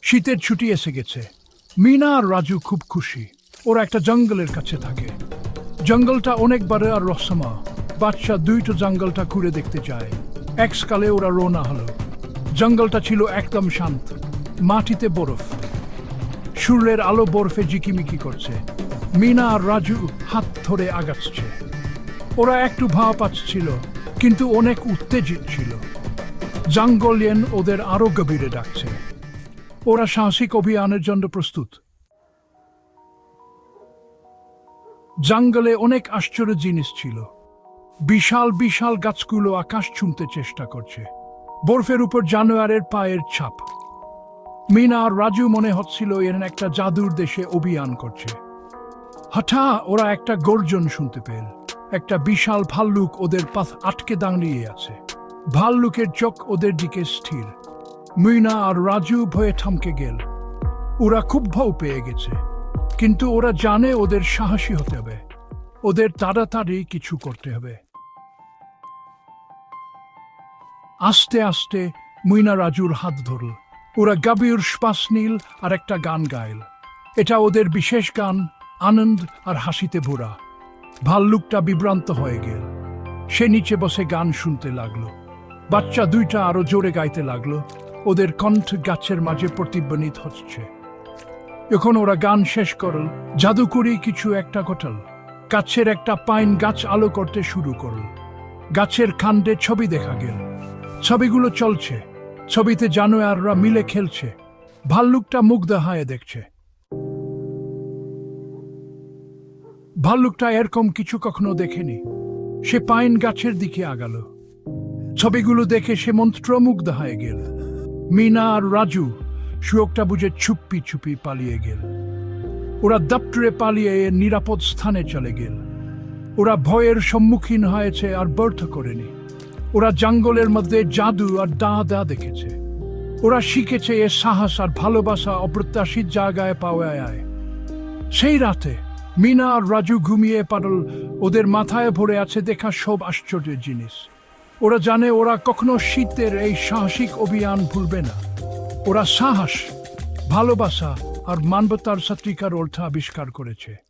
শীতের ছুটি এসে গেছে। মিনা আর রাজু খুব খুশি। ওরা একটা জঙ্গলের কাছে থাকে। জঙ্গলটা অনেক বড় আর রহস্যময়। বাচ্চা দুইটো জঙ্গলটা ঘুরে দেখতে যায়। এক সকালে ওরা রওনা হলো। জঙ্গলটা ছিল একদম শান্ত। মাটিতে বরফ, সূর্যের আলো বরফে ঝিকিমিকি করছে। মিনা আর রাজু হাত ধরে আগাচ্ছে। ওরা একটু ভয় পাচ্ছিল, কিন্তু অনেক উত্তেজিত ছিল। জঙ্গলিয়ান ওদের আরো গভীরে ডাকছে। ওরা সাহসিক অভিযানের জন্য প্রস্তুত। জঙ্গলে অনেক আশ্চর্য জিনিস ছিল। বিশাল বিশাল গাছগুলো আকাশ ছুঁতে চেষ্টা করছে। বরফের উপর জানোয়ারের পায়ের ছাপ। মিনা আর রাজু মনে হচ্ছিল এর একটা জাদুর দেশে অভিযান করছে। হঠাৎ ওরা একটা গর্জন শুনতে পেল। একটা বিশাল ভাল্লুক ওদের পথ আটকে দাঁড়িয়ে আছে। ভাল্লুকের চোখ ওদের দিকে স্থির। মিনা আর রাজু ভয়ে থমকে গেল। ওরা খুব ভয় পেয়ে গেছে, কিন্তু ওরা জানে ওদের সাহসী হতে হবে। ওদের তাড়াতাড়ি কিছু করতে হবে। আস্তে আস্তে মিনা রাজুর হাত ধরল। ওরা গভীর শ্বাস নিল আর একটা গান গাইল। এটা ওদের বিশেষ গান, আনন্দ আর হাসিতে ভরা। ভাল্লুকটা বিভ্রান্ত হয়ে গেল। সে নিচে বসে গান শুনতে লাগলো। বাচ্চা দুইটা আরো জোরে গাইতে লাগলো। ওদের কণ্ঠ গাছের মাঝে প্রতিধ্বনিত হচ্ছে। যখন ওরা গান শেষ করল, জাদুকরি কিছু একটা ঘটল। গাছের একটা পাইন গাছ আলো করতে শুরু করল। গাছের কাণ্ডে ছবি দেখা গেল। ছবিগুলো চলছে। ছবিতে জানোয়াররা মিলে খেলছে। ভাল্লুকটা মুগ্ধ হয়ে দেখছে। ভাল্লুকটা এরকম কিছু কখনো দেখেনি। সে পাইন গাছের দিকে আগালো। ছবিগুলো দেখে সে মন্ত্রমুগ্ধ হয়ে গেল। মিনা আর রাজু সুযোগটা বুঝে চুপি চুপি পালিয়ে গেল। ওরা দপ্তরে পালিয়ে নিরাপদ স্থানে চলে গেল। ওরা ভয়ের সম্মুখীন হয়েছে আর ব্যর্থ করেনি। ওরা জঙ্গলের মধ্যে জাদু আর দা দেখেছে। ওরা শিখেছে এ সাহস আর ভালোবাসা অপ্রত্যাশিত জায়গায় পাওয়া যায়। সেই রাতে মিনা আর রাজু ঘুমিয়ে পড়ল। ওদের মাথায় ভরে আছে দেখা সব আশ্চর্যের জিনিস। ওরা জানে ওরা কখনো শীতের এই সাহসিক অভিযান ভুলবে না। ওরা সাহস, ভালোবাসা আর মানবতার সত্যিকার অর্থ আবিষ্কার করেছে।